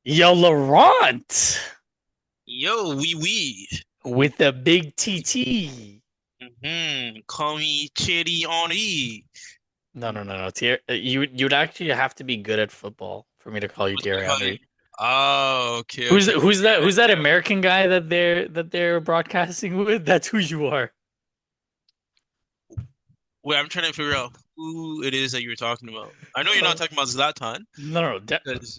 Yo, Laurent Yo, wee wee. with the big TT. Call me Thierry Henry. No. You'd actually have to be good at football for me to call you What's my Thierry call you? Henry. Oh, okay, Who's okay. who's that? Who's that American guy that they're broadcasting with? That's who you are. Wait, I'm trying to figure out who it is that you were talking about. I know you're not Uh, talking about Zlatan, no. because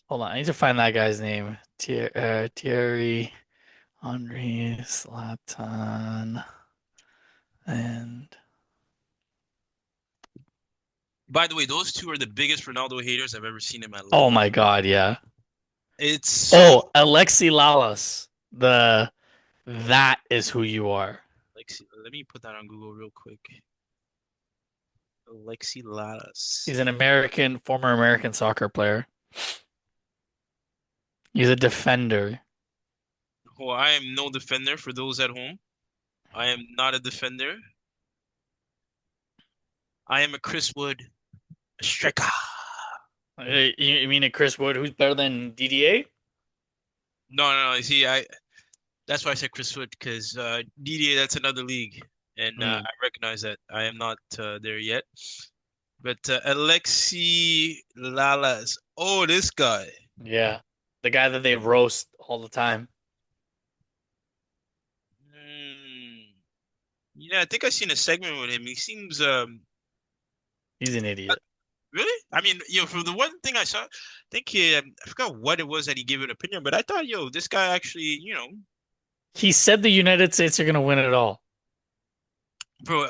Hold on, I need to find that guy's name. Thierry Henry Zlatan and by the way, those two are the biggest Ronaldo haters I've ever seen in my oh life. my God, yeah. It's so Oh, Alexi Lalas. That is who you are. let me put that on Google real quick. Alexi Lalas. He's an former American soccer player. He's a defender. Well, I am no defender for those at home. I am not a defender. I am a Chris Wood striker. You mean a Chris Wood who's better than DDA? No. You see, I that's why I said Chris Wood because DDA that's another league, and Hmm. I recognize that I am not there yet. But Alexi Lalas, oh, this guy. Yeah. The guy that they roast all the time. Hmm. Yeah, I think I seen a segment with him. He seems He's an idiot. really. I mean, from the one thing I saw, I think I forgot what it was that he gave an opinion, but I thought, this guy actually, He said the United States are going to win it all. bro,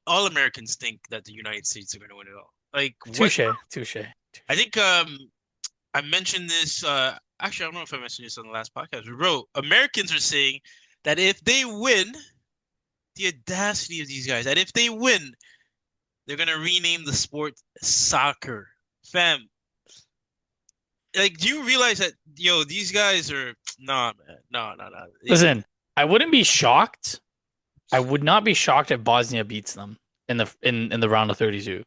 all Americans think that the United States are going to win it all. Like what? Touche, touche, I touche. think I mentioned this actually I don't know if I mentioned this on the last podcast. Bro, Americans are saying that if they win, the audacity of these guys, that if they win, they're gonna rename the sport soccer. Fam, like do you realize that these guys are nah man. No. Listen, I wouldn't be shocked. I would not be shocked if Bosnia beats them in the round of 32.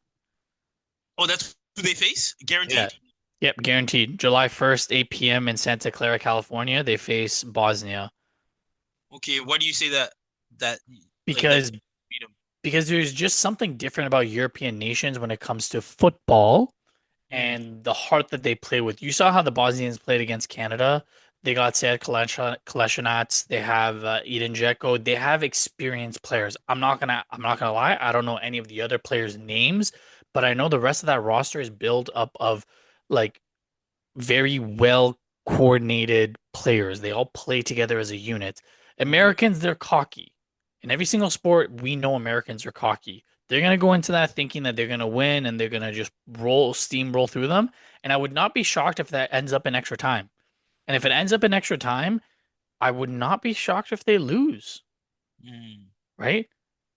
Oh, that's who they face? Yeah. Guaranteed? Yep, guaranteed. July 1st, 8 p.m. in Santa Clara, California, they face Bosnia Okay, why do you say that like that because beat them? because there's just something different about European nations when it comes to football Mm, and the heart that they play with. You saw how the Bosnians played against Canada. They got Sead Kolasinac. They have Edin Dzeko. They have experienced players. I'm not gonna lie. I don't know any of the other players' names, but I know the rest of that roster is built up of like very well coordinated players. They all play together as a unit. mm, Americans, they're cocky. In every single sport, we know Americans are cocky. They're gonna go into that thinking that they're gonna win and they're gonna just steamroll through them. And I would not be shocked if that ends up in extra time. And if it ends up in extra time, I would not be shocked if they lose, mm. right?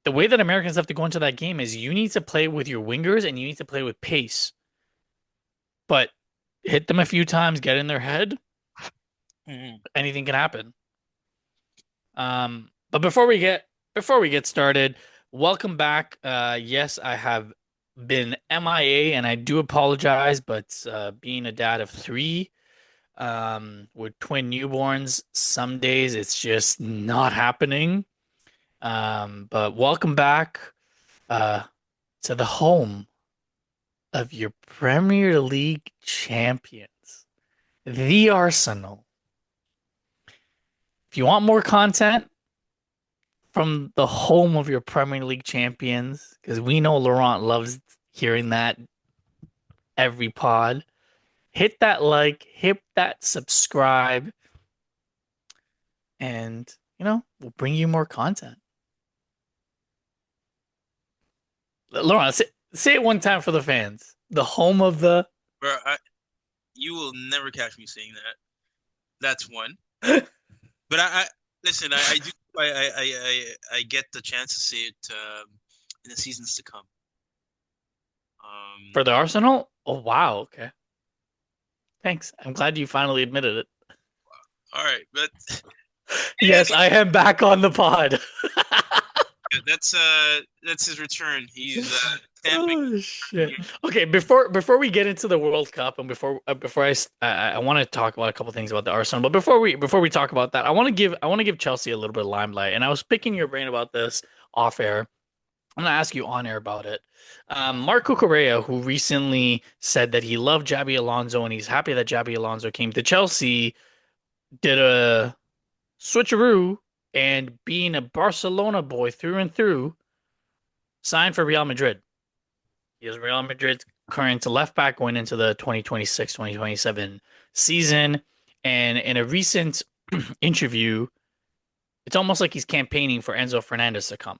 The way that Americans have to go into that game is you need to play with your wingers and you need to play with pace. But hit them a few times, get in their head, Mm. anything can happen. But before we get started, welcome back. Yes, I have been MIA, and I do apologize. But being a dad of three, with twin newborns, some days it's just not happening. But welcome back uh, to the home of your Premier League champions, the Arsenal. If you want more content from the home of your Premier League champions, because we know Laurent loves hearing that every pod. Hit that like, hit that subscribe, and we'll bring you more content. Laurent, say it one time for the fans. The home of the. Bro, you will never catch me saying that. That's one. But I listen. I do. I get the chance to say it in the seasons to come. For Um. the Arsenal? Oh wow, okay. Thanks. I'm glad you finally admitted it. All right, but Yes, anyways, I am back on the pod. Yeah, that's his return. He's stamping. Oh shit. Okay, before we get into the World Cup and before I want to talk about a couple things about the Arsenal, but before we talk about that, I want to give Chelsea a little bit of limelight. And I was picking your brain about this off air. I'm gonna ask you on air about it. Mark Cucurella, who recently said that he loved Xabi Alonso and he's happy that Xabi Alonso came to Chelsea, did a switcheroo and being a Barcelona boy through and through, signed for Real Madrid. He is Real Madrid's current left back going into the 2026-2027 season. And in a recent interview, it's almost like he's campaigning for Enzo Fernandez to come.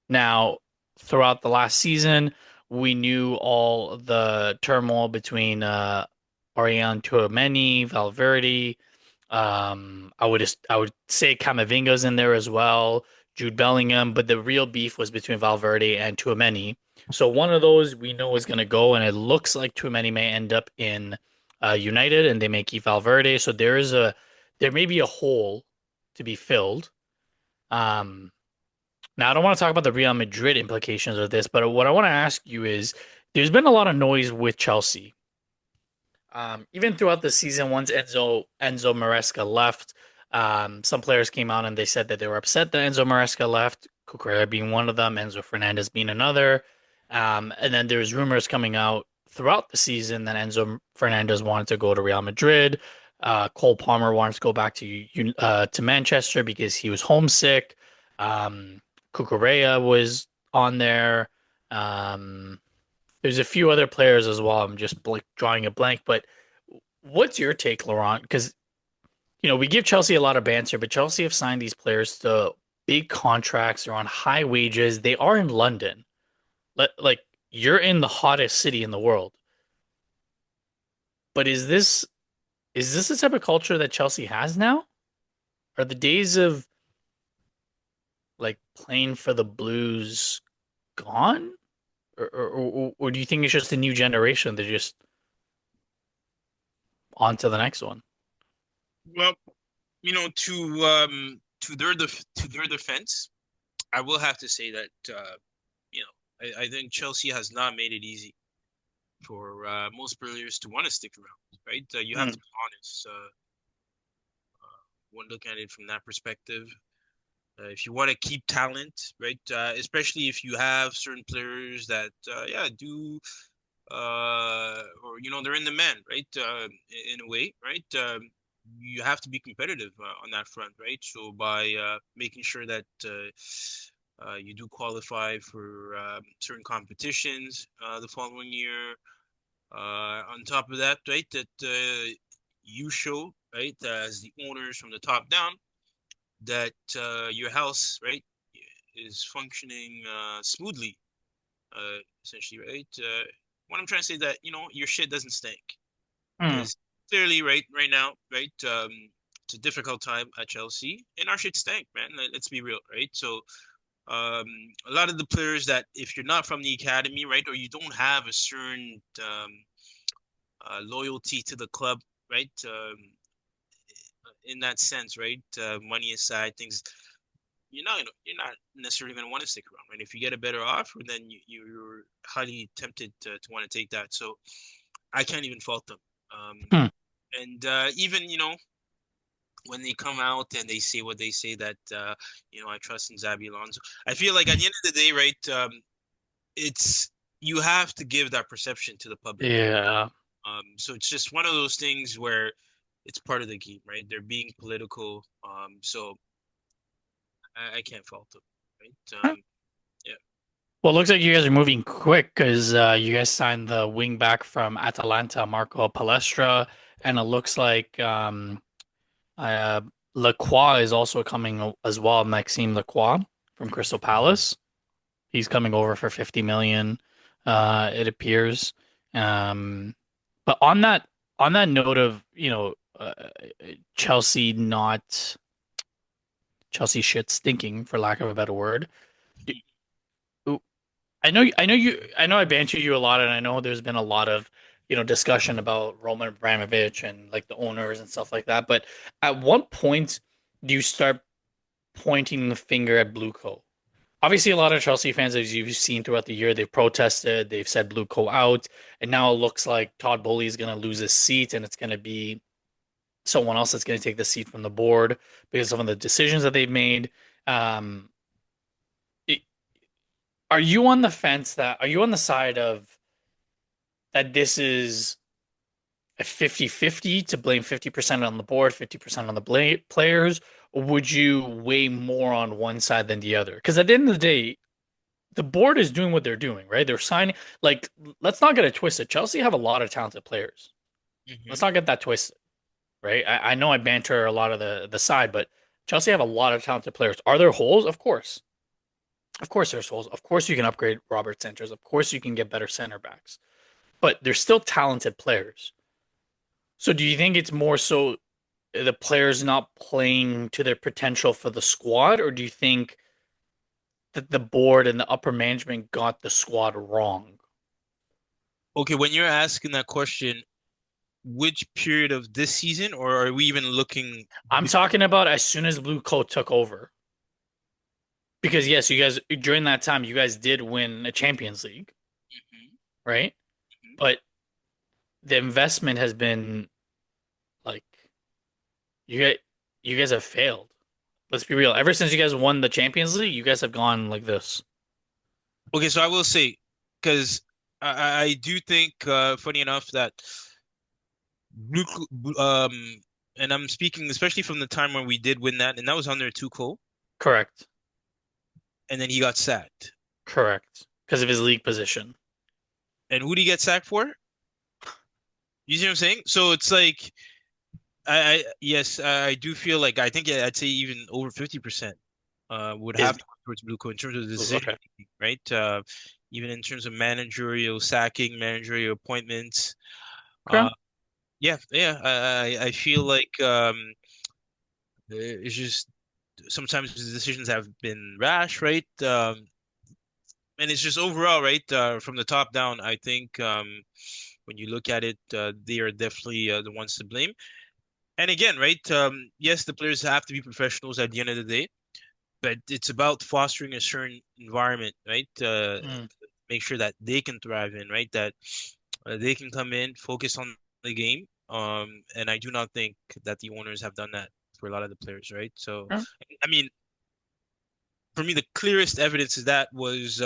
Now, throughout the last season, we knew all the turmoil between Ariane Tchouameni, Valverde. I would say Camavinga's in there as well, Jude Bellingham, but the real beef was between Valverde and Tchouameni. So one of those we know is going to go, and it looks like Tchouameni may end up in United, and they may keep Valverde. So there may be a hole to be filled. Um, Now, I don't want to talk about the Real Madrid implications of this, but what I want to ask you is there's been a lot of noise with Chelsea. Even throughout the season, once Enzo Maresca left, some players came out and they said that they were upset that Enzo Maresca left, Cucurella being one of them, Enzo Fernandez being another. And then there's rumors coming out throughout the season that Enzo Fernandez wanted to go to Real Madrid. Cole Palmer wanted to go back to Manchester because he was homesick. Cucurella was on there. Um, there's a few other players as well. I'm just drawing a blank, but what's your take, Laurent? Because we give Chelsea a lot of banter, but Chelsea have signed these players to big contracts. They're on high wages. They are in London. Like you're in the hottest city in the world. But is this the type of culture that Chelsea has now? Are the days of like playing for the Blues gone? Or do you think it's just a new generation? They're just on to the next one. Well, to their defense, I will have to say that I think Chelsea has not made it easy for most players to want to stick around, right? You have Hmm. to be honest. One look at it from that perspective. If you want to keep talent, right? Especially if you have certain players that, yeah, do, or they're in the man, right? In a way, right? You have to be competitive on that front, right? So by making sure that you do qualify for certain competitions the following year. On top of that, right, that you show, right, as the owners from the top down, that your house, right, is functioning smoothly, essentially, right? What I'm trying to say is that your shit doesn't stink Hmm. because clearly, right now, right, it's a difficult time at Chelsea, and our shit stank, man. Let's be real, right? So, um, a lot of the players that if you're not from the academy, right, or you don't have a certain loyalty to the club, right, in that sense, right, money aside, things you're not necessarily going to want to stick around, right? If you get a better offer, then you're highly tempted to want to take that. So I can't even fault them. Hmm. And even when they come out and they say what they say that I trust in Xabi Alonso. I feel like at the end of the day, right? It's you have to give that perception to the public. Yeah. So it's just one of those things where it's part of the game, right? They're being political. So I can't fault them, right? Yeah. Well, it looks like you guys are moving quick because you guys signed the wing back from Atalanta, Marco Palestra, and it looks like uh, Lacroix is also coming as well. Maxime Lacroix from Crystal Palace. He's coming over for 50 million, it appears. Um, but on that note of Chelsea not Chelsea shit stinking, for lack of a better word. I know I banter you a lot, and I know there's been a lot of, discussion about Roman Abramovich and like the owners and stuff like that. But at what point do you start pointing the finger at Blue Co? obviously a lot of Chelsea fans, as you've seen throughout the year, they've protested, they've said Blue Co out, and now it looks like Todd Bowley is going to lose his seat, and it's going to be someone else that's going to take the seat from the board because of some of the decisions that they've made. Um, it- are you on the fence that are you on the side of that this is a 50-50 to blame 50% on the board, 50% on the players, or would you weigh more on one side than the other? Because at the end of the day, the board is doing what they're doing, right? They're signing, like, let's not get it twisted. Chelsea have a lot of talented players. Let's Hmm. not get that twisted, right? I know I banter a lot of the side, but Chelsea have a lot of talented players. Are there holes? Of course. Of course there's holes. Of course you can upgrade Robert Sanchez. Of course you can get better center backs. But they're still talented players. So do you think it's more so the players not playing to their potential for the squad, or do you think that the board and the upper management got the squad wrong? Okay, when you're asking that question, which period of this season, or are we even looking? I'm talking about as soon as Blue Coat took over. Because yes, you guys during that time you guys did win a Champions League, Mhm, right? mhm. But the investment has been like you guys you guys have failed. Let's be real. Ever since you guys won the Champions League, you guys have gone like this. Okay, so I will say, because I do think, funny enough, that and I'm speaking especially from the time when we did win that, and that was under Tuchel, Correct. and then he got sacked. Correct. Because of his league position. And who did he get sacked for? You see what I'm saying? So it's like, yes, I do feel like I think I'd say even over 50% would Is have to go towards Bluco in terms of decision okay. making, right? Even in terms of managerial sacking, managerial appointments. Okay. Uh, yeah, yeah. I feel like it's just sometimes the decisions have been rash, right? And it's just overall, right? From the top down, I think when you look at it, they are definitely the ones to blame. And again, right? Yes, the players have to be professionals at the end of the day, but it's about fostering a certain environment, right? Mm. Make sure that they can thrive in, right? That they can come in, focus on the game. And I do not think that the owners have done that for a lot of the players, right? So, Okay. I mean, for me, the clearest evidence of that was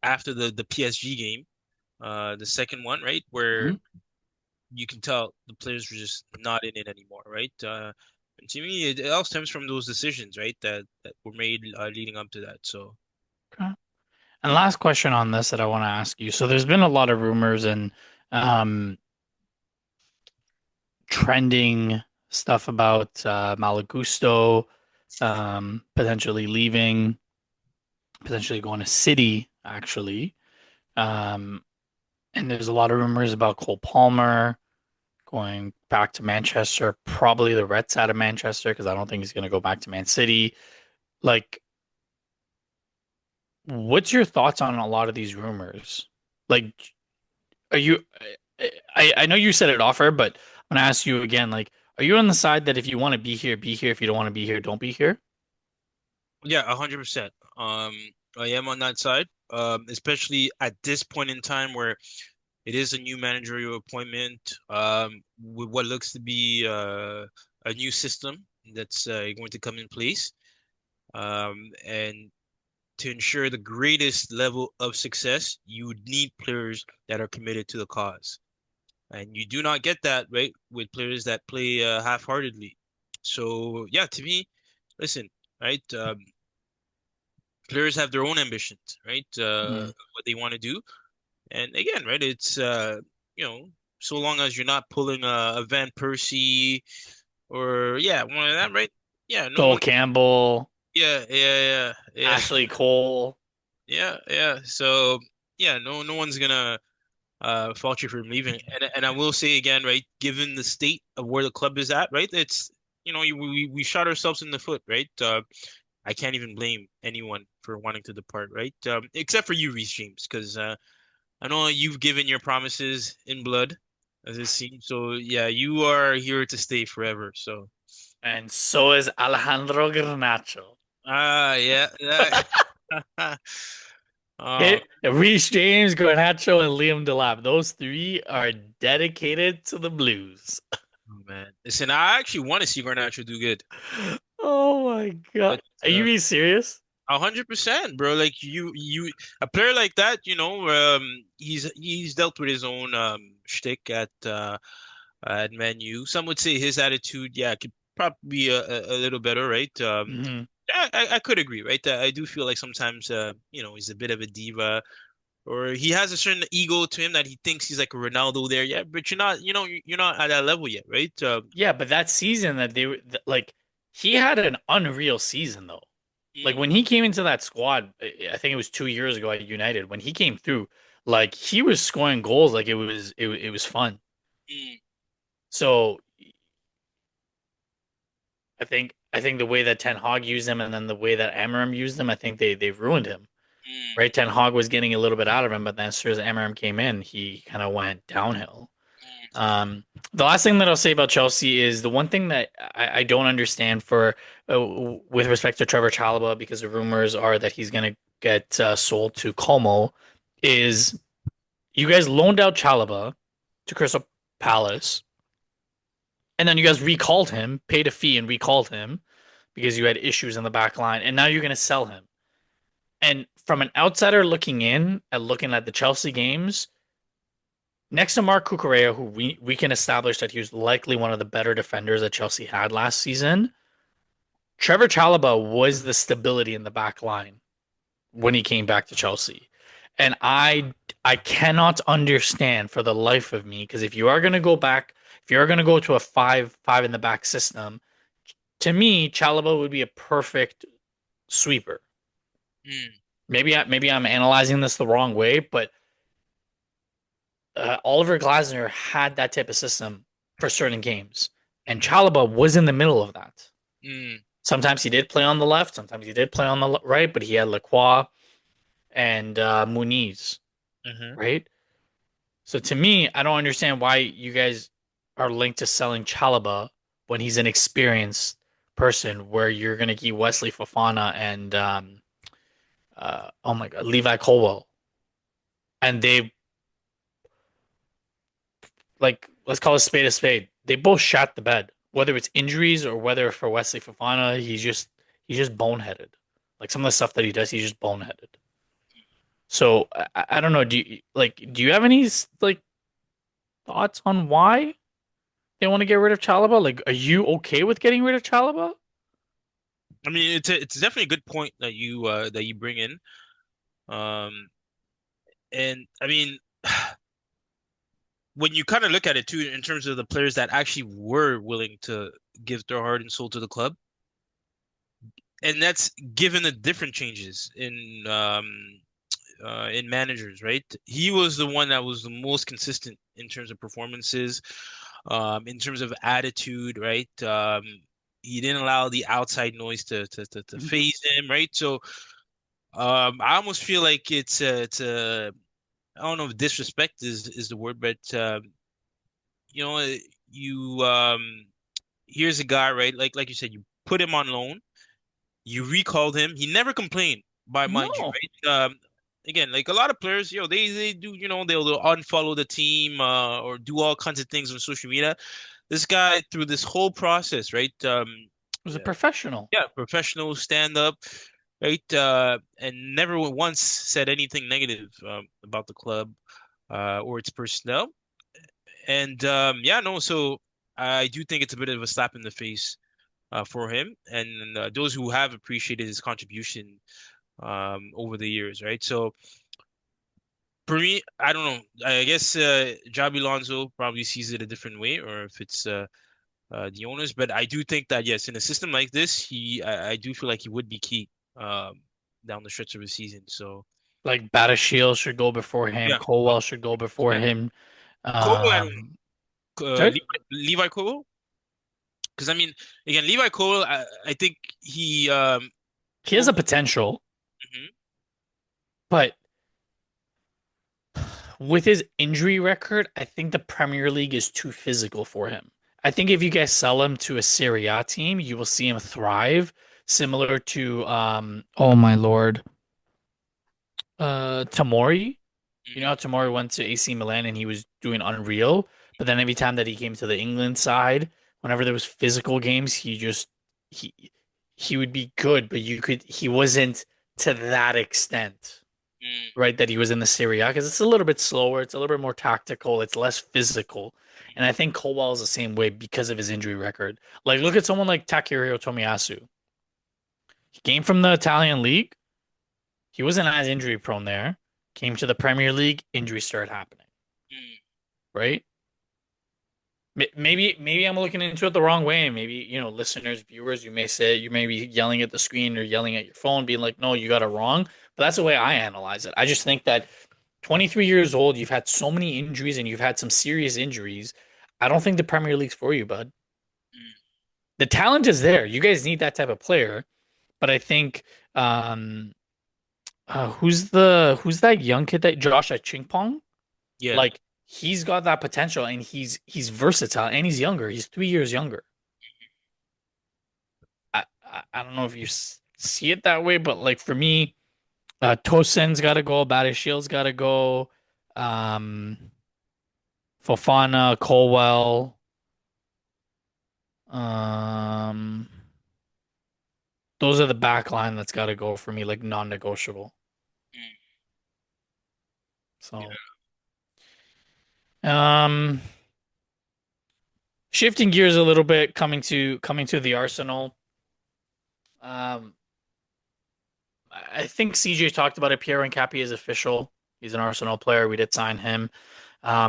after the PSG game, the second one, right, where Mhm. you can tell the players were just not in it anymore, right? And to me, it all stems from those decisions, right, that were made leading up to that. So, Okay. And last question on this that I want to ask you. So there's been a lot of rumors and um trending stuff about Malagusto potentially leaving, potentially going to City, actually. Um, and there's a lot of rumors about Cole Palmer going back to Manchester, probably the Reds out of Manchester, because I don't think he's going to go back to Man City. Like, what's your thoughts on a lot of these rumors? Like, are you, I know you said it off air, but I'm going to ask you again, like, are you on the side that if you want to be here, be here. If you don't want to be here, don't be here? yeah, 100%. I am on that side, especially at this point in time where it is a new managerial appointment, with what looks to be a new system that's going to come in place. And to ensure the greatest level of success, you would need players that are committed to the cause. And you do not get that, right, with players that play half-heartedly. So, yeah, to me, listen, right, players have their own ambitions, right, Mm, what they want to do. And again, right, it's, you know, so long as you're not pulling a Van Persie or, yeah, one of that, right? Yeah, no Sol one, Campbell, yeah, yeah, yeah, Ashley Cole. yeah, yeah. So, yeah, no one's gonna fault you for leaving. And I will say again, right, given the state of where the club is at, right, it's we shot ourselves in the foot, right? I can't even blame anyone for wanting to depart, right? Except for you, Reece James, because I know you've given your promises in blood, as it seems. So yeah, you are here to stay forever. So And so is Alejandro Garnacho. Yeah, yeah. Oh, Reece James, Garnacho, and Liam Delap. Those three are dedicated to the Blues. man. Listen, I actually want to see Garnacho do good, Oh my God. but Are you being serious? 100%, bro. Like a player like that, he's dealt with his own shtick at Man U. Some would say his attitude, yeah, could probably be a little better, right? Hmm. Yeah, I could agree, right? I do feel like sometimes, he's a bit of a diva, or he has a certain ego to him that he thinks he's like a Ronaldo there. Yeah, but you're not, you're not at that level yet, right? Yeah, but that season that they were like, he had an unreal season though. Like Mm, when he came into that squad, I think it was 2 years ago at United. When he came through, like he was scoring goals, like it was fun. mm, So I think the way that Ten Hag used him and then the way that Amarim used him, I think they ruined him. mm, Right? Ten Hag was getting a little bit out of him, but then as soon as Amarim came in, he kind of went downhill. mm, The last thing that I'll say about Chelsea is the one thing that I don't understand for with respect to Trevor Chalobah, because the rumors are that he's going to get sold to Como, is you guys loaned out Chalobah to Crystal Palace, and then you guys recalled him, paid a fee and recalled him because you had issues in the back line, and now you're going to sell him. And from an outsider looking in at looking at the Chelsea games, next to Mark Cucurella, who we can establish that he was likely one of the better defenders that Chelsea had last season, Trevor Chalobah was the stability in the back line when he came back to Chelsea. And I cannot understand for the life of me, because if you are going to go back, if you are going to go to a five in the back system, to me, Chalobah would be a perfect sweeper. mm, Maybe I'm analyzing this the wrong way, but Oliver Glasner had that type of system for certain games, and mm, Chalobah was in the middle of that. mm, Sometimes he did play on the left, sometimes he did play on the right, but he had Lacroix and Muniz, mm, right? So to me, I don't understand why you guys are linked to selling Chalobah when he's an experienced person, where you're going to keep Wesley Fofana and oh my God, Levi Colwell, and they like let's call a spade a spade. They both shot the bed, whether it's injuries or whether for Wesley Fofana, he's just boneheaded. Like some of the stuff that he does, he's just boneheaded. So I don't know. Do you have any like thoughts on why they want to get rid of Chalaba? Like, are you okay with getting rid of Chalaba? I mean, it's definitely a good point that you bring in. Um, and I mean, when you kind of look at it too, in terms of the players that actually were willing to give their heart and soul to the club, and that's given the different changes in managers, right? He was the one that was the most consistent in terms of performances, in terms of attitude, right? He didn't allow the outside noise to Mhm. phase him, right? So I almost feel like it's I don't know if disrespect is the word, but you know, you here's a guy, right? Like you said, you put him on loan, you recalled him. He never complained, by mind you, No, right? Again, like a lot of players, they do, they'll unfollow the team or do all kinds of things on social media. This guy, through this whole process, right? it was a Yeah, professional. yeah, professional stand up, right? And never once said anything negative about the club or its personnel. And yeah, no, so I do think it's a bit of a slap in the face for him and those who have appreciated his contribution over the years, right? So for me, I don't know. I guess Javi Alonso probably sees it a different way, or if it's the owners. But I do think that yes, in a system like this, I do feel like he would be key um, down the stretch of the season. So Like Battashiel should go before him. yeah, uh, Colwell should go before yeah. him. Kobo, I don't Um, know. sorry? Levi Kobo, because I mean, again, Levi Kobo, I think he He has over. a potential, Mhm. but with his injury record, I think the Premier League is too physical for him. I think if you guys sell him to a Serie A team, you will see him thrive similar to oh my Lord, Tamori. You know Hmm. how Tamori went to AC Milan and he was doing unreal, but then every time that he came to the England side, whenever there was physical games, he he would be good, but he wasn't to that extent, Mm. right? That he was in the Serie A because it's a little bit slower, it's a little bit more tactical, it's less physical. And I think Colwell is the same way because of his injury record. Like look at someone like Takehiro Tomiyasu. He came from the Italian league. He wasn't as injury prone there. Came to the Premier League, injuries started happening, Mm. right? Maybe I'm looking into it the wrong way. Maybe, listeners, viewers, you may say you may be yelling at the screen or yelling at your phone, being like, no, you got it wrong. But that's the way I analyze it. I just think that 23 years old, you've had so many injuries and you've had some serious injuries. I don't think the Premier League's for you, bud. Mm. The talent is there. You guys need that type of player. But I think um who's that young kid that Josh at Chingpong? Yeah. Like he's got that potential and he's versatile and he's younger. He's 3 years younger. I don't know if you see it that way, but like for me, Tosin's got to go, Batishill's got to go, um, Fofana, Colwell, um, those are the back line that's got to go for me, like non-negotiable. Mm. So, um, shifting gears a little bit, coming to the Arsenal. Um, I think CJ talked about it. Pierre Nkapie is official. He's an Arsenal player. We did sign him.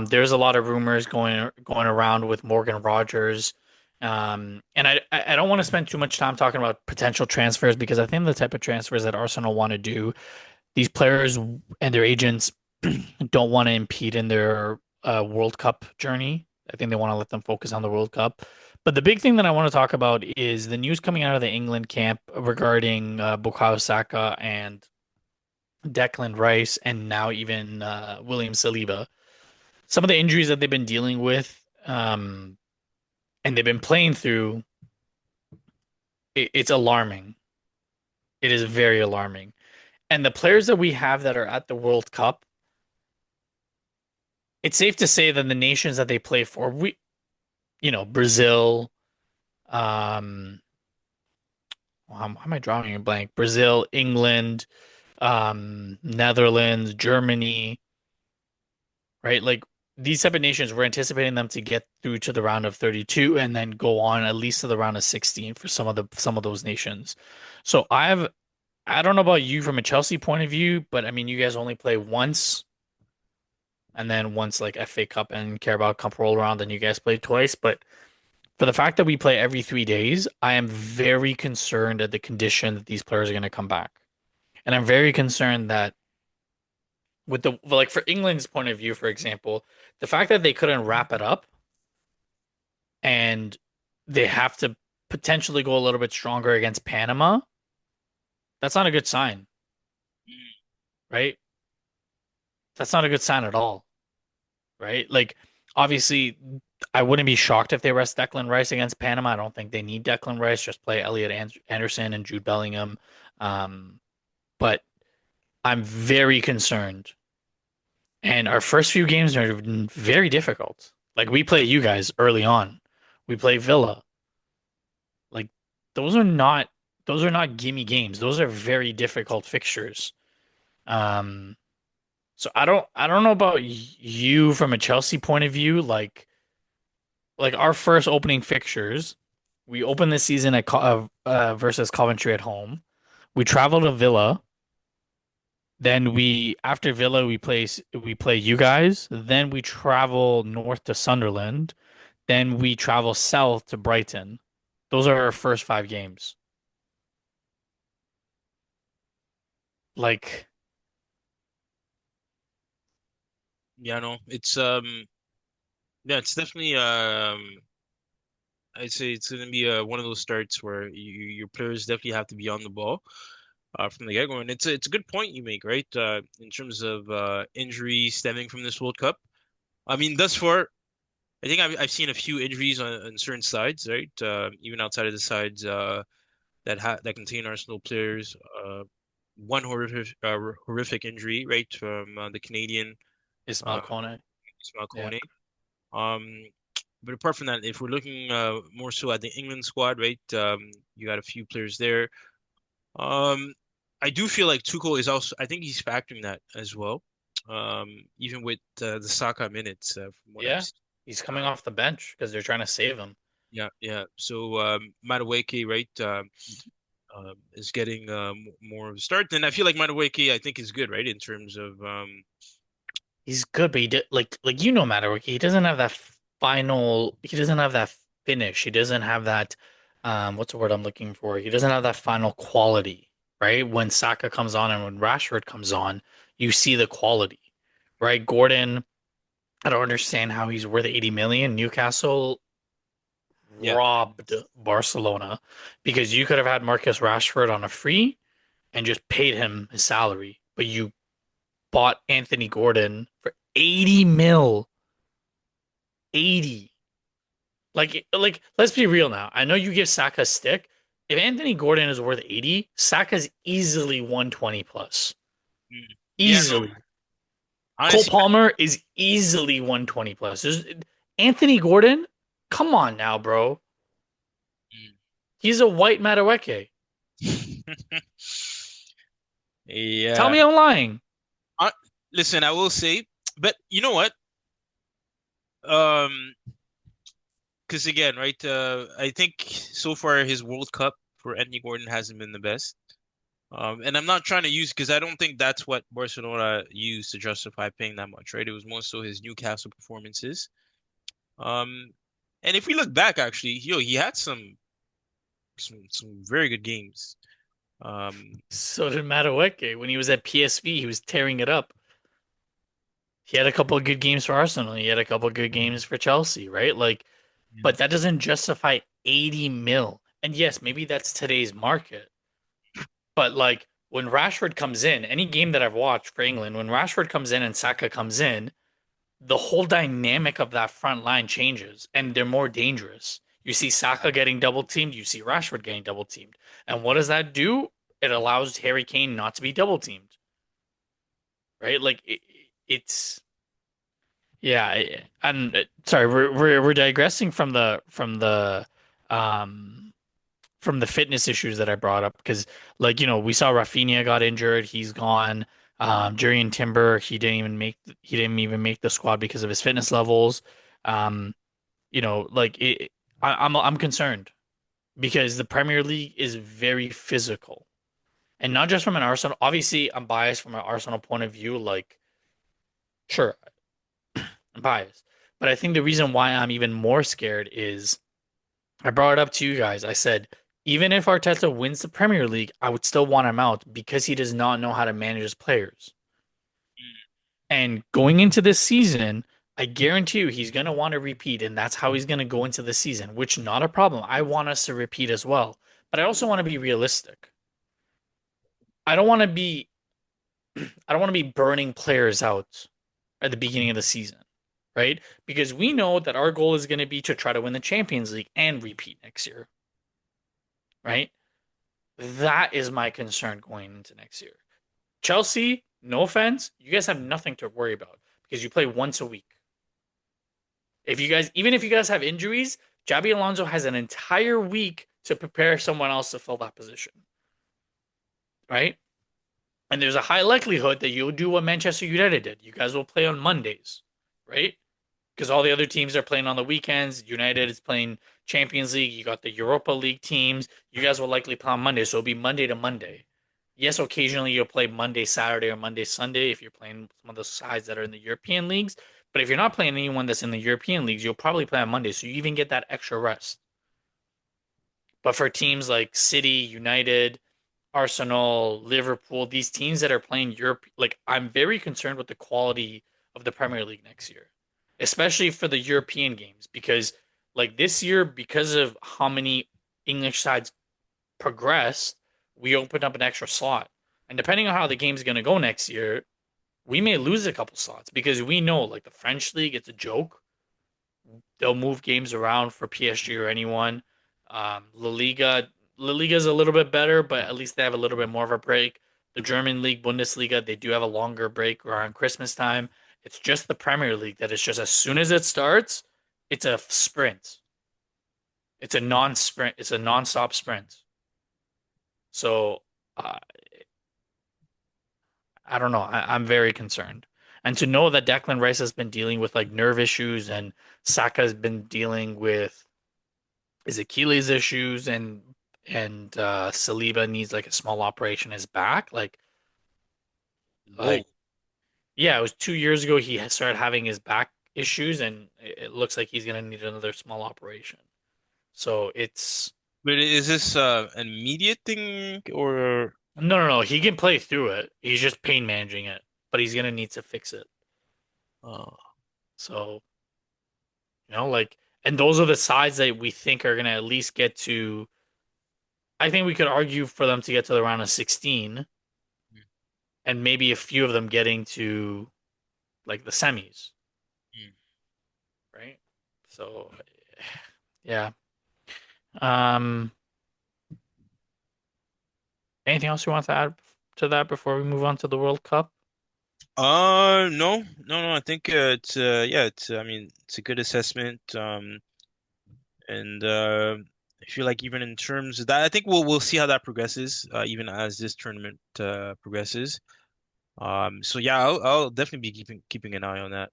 There's a lot of rumors going around with Morgan Rogers. And I don't want to spend too much time talking about potential transfers because I think the type of transfers that Arsenal want to do, these players and their agents don't want to impede in their World Cup journey. I think they want to let them focus on the World Cup. But the big thing that I want to talk about is the news coming out of the England camp regarding Bukayo Saka and Declan Rice and now even William Saliba. Some of the injuries that they've been dealing with, and they've been playing through, it's alarming. It is very alarming. And the players that we have that are at the World Cup, it's safe to say that the nations that they play for, Brazil, um, how am I drawing a blank? Brazil, England, Netherlands, Germany, right? Like these type of nations, we're anticipating them to get through to the round of 32 and then go on at least to the round of 16 for some of those nations. So I don't know about you from a Chelsea point of view, but I mean you guys only play once and then once like FA Cup and Carabao Cup roll around, then you guys play twice. But for the fact that we play every 3 days, I am very concerned at the condition that these players are going to come back. And I'm very concerned that with the like for England's point of view, for example, the fact that they couldn't wrap it up and they have to potentially go a little bit stronger against Panama, that's not a good sign, Mm. right? That's not a good sign at all, right? Like, obviously, I wouldn't be shocked if they rest Declan Rice against Panama. I don't think they need Declan Rice. Just play Elliot Anderson and Jude Bellingham. Um, but I'm very concerned. And our first few games are very difficult. Like, we play you guys early on. We play Villa. Like those are not those are not gimme games. Those are very difficult fixtures. Um, so I don't know about you from a Chelsea point of view. Like our first opening fixtures, we open the season at versus Coventry at home. We travel to Villa. Then we after Villa we play you guys. Then we travel north to Sunderland. Then we travel south to Brighton. Those are our first 5 games. Like Yeah, no, yeah, it's definitely I'd say it's gonna be one of those starts where your players definitely have to be on the ball from the get-go, and it's a good point you make, right? In terms of injury stemming from this World Cup. I mean, thus far, I think I've seen a few injuries on certain sides, right? Even outside of the sides. that contain Arsenal players. One horrific injury, right, from the Canadian Ismail uh, Kone. Ismail Yeah. Kone. Um, but apart from that, if we're looking more so at the England squad, right, you got a few players there. Um, I do feel like Tuchel is also, I think he's factoring that as well. Even with the Saka minutes, from what I've Yeah. seen. He's coming Um, off the bench because they're trying to save him. yeah, yeah. So Madueke, right, is getting more of a start. And I feel like Madueke, I think, is good, right, in terms of He's good, but like you know Matterwick, he doesn't have that final he doesn't have that finish. He doesn't have that what's the word I'm looking for? He doesn't have that final quality, right? When Saka comes on and when Rashford comes on, you see the quality. Right? Gordon, I don't understand how he's worth 80 million. Newcastle yeah. robbed Barcelona because you could have had Marcus Rashford on a free and just paid him his salary, but you bought Anthony Gordon for 80 mil. 80. Let's be real now. I know you give Saka stick. If Anthony Gordon is worth 80, Saka's easily 120 plus. Mm. Yeah, no, Easily. Cole honestly, Palmer is easily 120 plus. Anthony Gordon, come on now, bro. He's a white Madueke. mm. Tell Yeah. me I'm lying. Uh, Listen, I will say, but you know what? Um, because again, right? I think so far his World Cup for Anthony Gordon hasn't been the best. And I'm not trying to use because I don't think that's what Barcelona used to justify paying that much, right? It was more so his Newcastle performances. Um, and if we look back, actually, he had some very good games. Um, So did Madueke. When he was at PSV, he was tearing it up. He had a couple of good games for Arsenal. He had a couple of good games for Chelsea, right? yeah. But that doesn't justify 80 mil. And yes, maybe that's today's market. But when Rashford comes in, any game that I've watched for England, when Rashford comes in and Saka comes in, the whole dynamic of that front line changes and they're more dangerous. You see Saka getting double teamed, you see Rashford getting double teamed. And what does that do? It allows Harry Kane not to be double teamed, right? It's yeah, and sorry, we're digressing um from the fitness issues that I brought up because we saw Rafinha got injured, he's gone. Jurriën Timber, he didn't even make the squad because of his fitness levels. Um, I'm concerned because the Premier League is very physical. And not just from an Arsenal, obviously I'm biased from an Arsenal point of view, sure, I'm biased. But I think the reason why I'm even more scared is I brought it up to you guys. I said, even if Arteta wins the Premier League, I would still want him out because he does not know how to manage his players. And going into this season, I guarantee you he's going to want to repeat, and that's how he's going to go into the season, which not a problem. I want us to repeat as well. But I also want to be realistic. I don't want to be I don't want to be burning players out at the beginning of the season, right? Because we know that our goal is going to be to try to win the Champions League and repeat next year, right? That is my concern going into next year. Chelsea, no offense, you guys have nothing to worry about because you play once a week. Even if you guys have injuries, Jabi Alonso has an entire week to prepare someone else to fill that position, right? And there's a high likelihood that you'll do what Manchester United did. You guys will play on Mondays, right? Because all the other teams are playing on the weekends. United is playing Champions League. You got the Europa League teams. You guys will likely play on Monday, so it'll be Monday to Monday. Yes, occasionally you'll play Monday, Saturday, or Monday, Sunday if you're playing some of the sides that are in the European leagues. But if you're not playing anyone that's in the European leagues, you'll probably play on Monday, so you even get that extra rest. But for teams like City, United, Arsenal, Liverpool, these teams that are playing Europe, I'm very concerned with the quality of the Premier League next year, especially for the European games, because this year, because of how many English sides progressed, we opened up an extra slot. And depending on how the game's going to go next year, we may lose a couple slots because we know the French league, it's a joke. They'll move games around for PSG or anyone. La Liga, La Liga is a little bit better, but at least they have a little bit more of a break. The German league, Bundesliga, they do have a longer break around Christmas time. It's just the Premier League that it's just as soon as it starts, it's a sprint. It's a non-sprint. It's a non-stop sprint. So uh, I don't know. I'm very concerned. And to know that Declan Rice has been dealing with like nerve issues and Saka has been dealing with his Achilles issues and Saliba needs like a small operation in his back. Whoa. Like yeah, it was 2 years ago he had started having his back issues and it looks like he's gonna need another small operation. So it's But is this an immediate thing or no. He can play through it. He's just pain managing it, but he's gonna need to fix it. uh So like, and those are the sides that we think are gonna at least get to. I think we could argue for them to get to the round of 16, and maybe a few of them getting to like the semis, right? So, yeah. Um, anything else you want to add to that before we move on to the World Cup? no, I think it's yeah, it's I mean, it's a good assessment. And I feel like even in terms of that, I think we'll see how that progresses, even as this tournament progresses. So yeah, I'll definitely be keeping an eye on that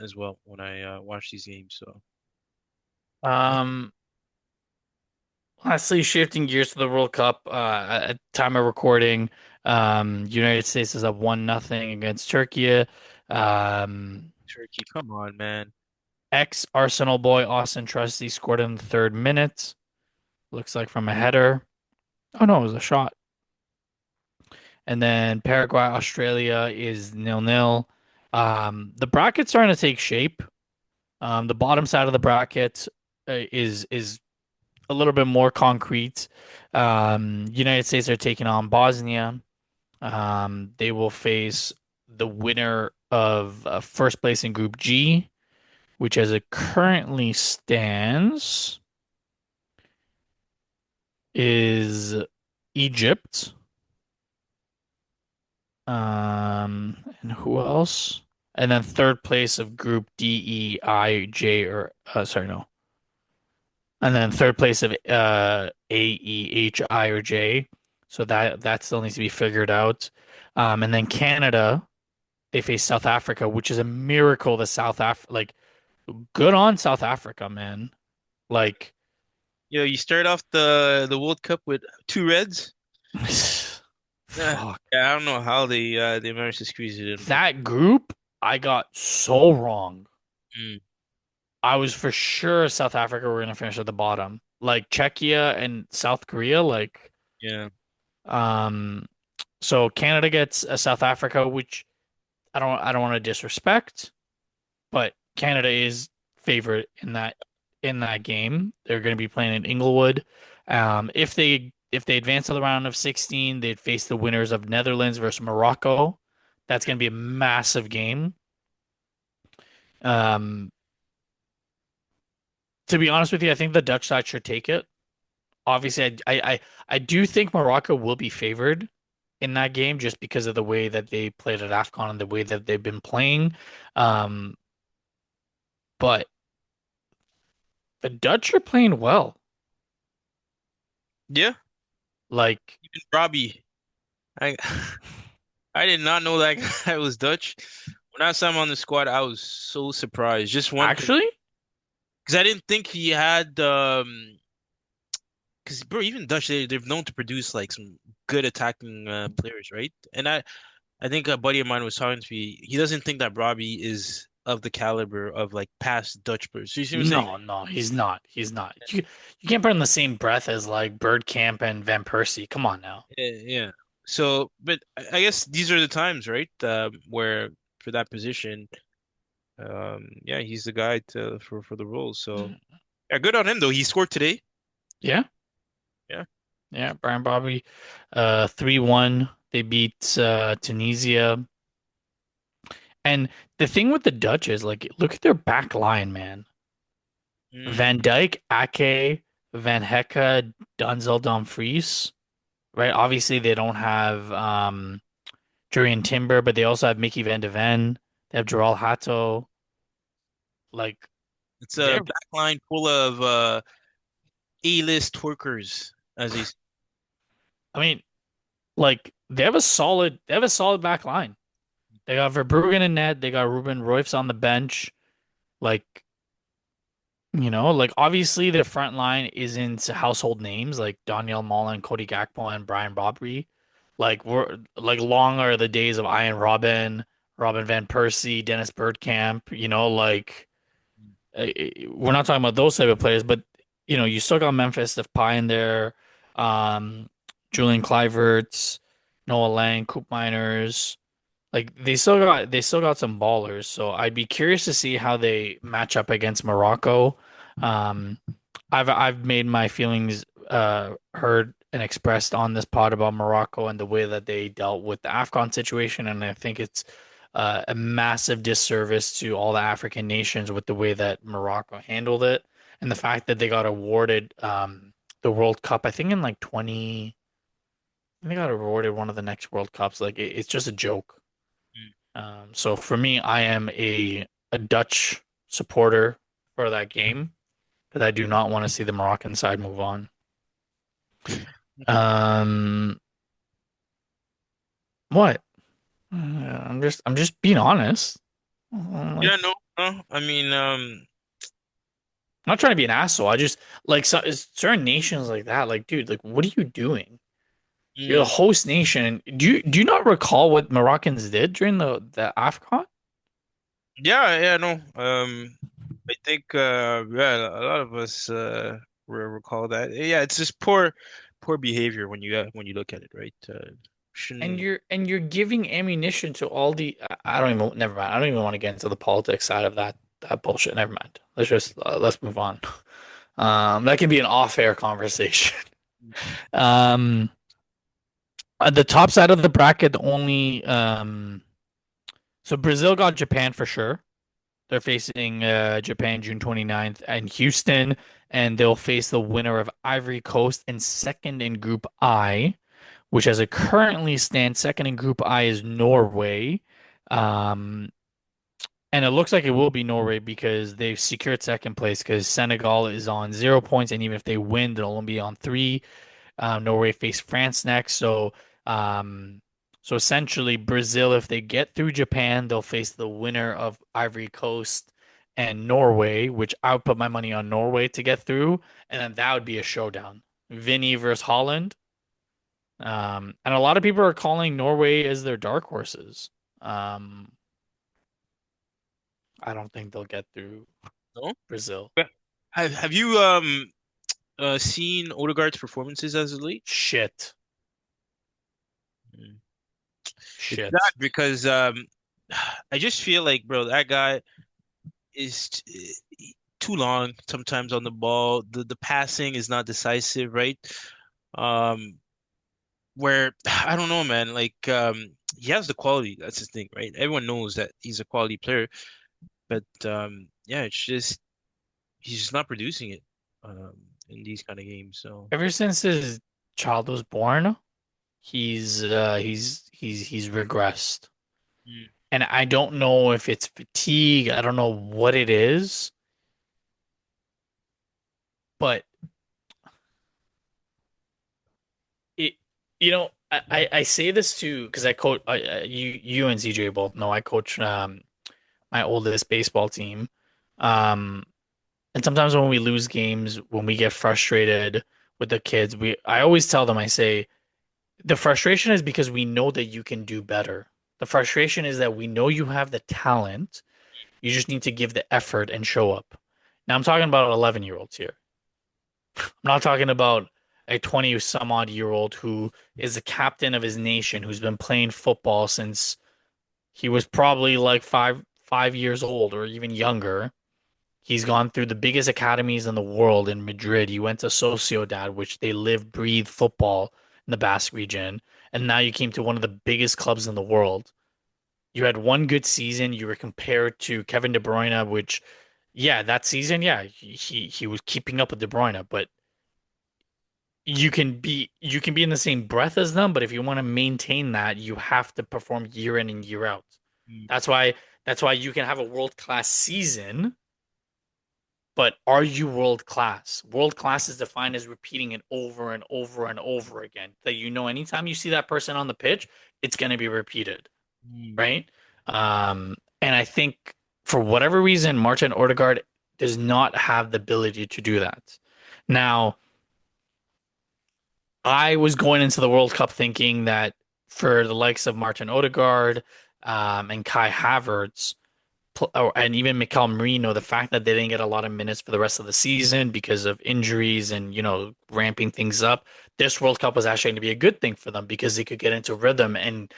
as well when I watch these games. So Um, Lastly, shifting gears to the World Cup, at time of recording, United States is up 1-0 against Turkey. Um, Turkey, come on, man. Ex-Arsenal boy Austin Trusty scored in the third minute. Looks like from a header. Oh no, it was a shot. And then Paraguay, Australia is 0-0. The bracket's starting to take shape. The bottom side of the bracket is a little bit more concrete. United States are taking on Bosnia. They will face the winner of first place in Group G, which as it currently stands is Egypt. And who else? And then third place of Group D, E, I, J, or sorry, no. And then third place of A, E, H, I, or J. So that still needs to be figured out. And then Canada, they face South Africa, which is a miracle that South Af like good on South Africa, man. Like You start off the World Cup with two reds. Yeah, fuck. yeah, I don't know how they managed to squeeze it in, but That group, I got so wrong. mm, I was for sure South Africa were gonna finish at the bottom. Like Czechia and South Korea, yeah, um so Canada gets South Africa, which I don't want to disrespect, but Canada is favorite in that game. They're going to be playing in Inglewood. If they advance to the round of 16, they'd face the winners of Netherlands versus Morocco. That's going to be a massive game. Um, to be honest with you, I think the Dutch side should take it. Obviously, I do think Morocco will be favored in that game just because of the way that they played at AFCON and the way that they've been playing. Um, but the Dutch are playing well. yeah. Like, Even Robbie, I I did not know that guy was Dutch. When I saw him on the squad, I was so surprised. Just one, actually, because I didn't think he had because bro, even Dutch they've known to produce like some good attacking players, right? And I think a buddy of mine was talking to me. He doesn't think that Robbie is of the caliber of like past Dutch players. So you see what I'm saying? no, he's not. He's not. You can't put in the same breath as like Birdcamp and Van Persie. Come on now. Yeah, yeah. So, but I guess these are the times, right? Where for that position, yeah, he's the guy to for the role. So yeah, good on him though. He scored today. Yeah, Yeah. yeah. Brian Bobby, 3-1. They beat Tunisia. And the thing with the Dutch is like, look at their back line, man. Mm, Van Dijk, Ake, Van Hecke, Denzel Dumfries, right? Obviously, they don't have Jurrien Timber, but they also have Mickey Van de Ven. They have Joel Hato. Like It's a they're, back line full of A-list twerkers, as they. I mean, like they have a solid back line. They got Verbruggen and net. They got Ruben Royce on the bench. Like, like obviously the front line isn't household names like Daniel Mullen, Cody Gakpo, and Brian Bobry. Like we're like long are the days of Ian Robin, Robin Van Persie, Dennis Bergkamp. We're not talking about those type of players, but you still got Memphis Depay in there, Julian Kluivert, Noah Lang, Coop Miners. Like they still got some ballers, so I'd be curious to see how they match up against Morocco. Um, I've made my feelings heard and expressed on this pod about Morocco and the way that they dealt with the AFCON situation, and I think it's a massive disservice to all the African nations with the way that Morocco handled it and the fact that they got awarded the World Cup. I think in like 20, they got awarded one of the next World Cups. Like it's just a joke. So for me, I am a Dutch supporter for that game because I do not want to see the Moroccan side move on. Um, what? I'm just being honest. Like, Yeah, no, no. I mean, I'm not trying to be an asshole. I just like certain nations like that. Like, dude, like, what are you doing? You're the mm, host nation. Do you not recall what Moroccans did during the AFCON? yeah, yeah, no. I think, yeah, a lot of us recall that. Yeah, it's just poor behavior when you look at it, right? And Shouldn't. you're giving ammunition to all the I don't even never mind. I don't even want to get into the politics side of that bullshit. Never mind. Let's move on. That can be an off-air conversation. Um, at the top side of the bracket, the only so Brazil got Japan for sure. They're facing Japan June 29th in Houston, and they'll face the winner of Ivory Coast and second in Group I, which as it currently stands, second in Group I is Norway. Um, and it looks like it will be Norway because they've secured second place because Senegal is on 0 points, and even if they win, they'll only be on three. Norway face France next. So essentially, Brazil, if they get through Japan, they'll face the winner of Ivory Coast and Norway, which I would put my money on Norway to get through, and then that would be a showdown. Vinny versus Holland. And a lot of people are calling Norway as their dark horses. Um, I don't think they'll get through No? Brazil. Yeah. Have you seen Odegaard's performances as of late? Shit. Mm. It's Shit. sad because I just feel like, bro, that guy is too long sometimes on the ball. The passing is not decisive, right? Um, where I don't know, man. Like, he has the quality. That's his thing, right? Everyone knows that he's a quality player, but yeah, it's just he's just not producing it um in these kind of games. So, Ever since his child was born, he's regressed. mm. And I don't know if it's fatigue, I don't know what it is, but it I say this too because I coach you and CJ both know I coach my oldest baseball team. Um and sometimes when we lose games, when we get frustrated with the kids, I always tell them I say the frustration is because we know that you can do better. The frustration is that we know you have the talent. You just need to give the effort and show up. Now I'm talking about 11-year-olds here. I'm not talking about a 20 some odd year old who is the captain of his nation, who's been playing football since he was probably like five years old or even younger. He's gone through the biggest academies in the world in Madrid. He went to Sociedad, which they live, breathe football in the Basque region. And now you came to one of the biggest clubs in the world. You had one good season. You were compared to Kevin De Bruyne, which, yeah, that season, yeah, he was keeping up with De Bruyne, but you can be in the same breath as them, but if you want to maintain that, you have to perform year in and year out. Mm, That's why that's why you can have a world-class season, but are you world class? World class is defined as repeating it over and over and over again. That anytime you see that person on the pitch, it's going to be repeated, mm, right? And I think for whatever reason, Martin Odegaard does not have the ability to do that. Now, I was going into the World Cup thinking that for the likes of Martin Odegaard, and Kai Havertz, and even Mikel Merino, the fact that they didn't get a lot of minutes for the rest of the season because of injuries and, ramping things up, this World Cup was actually going to be a good thing for them because they could get into rhythm and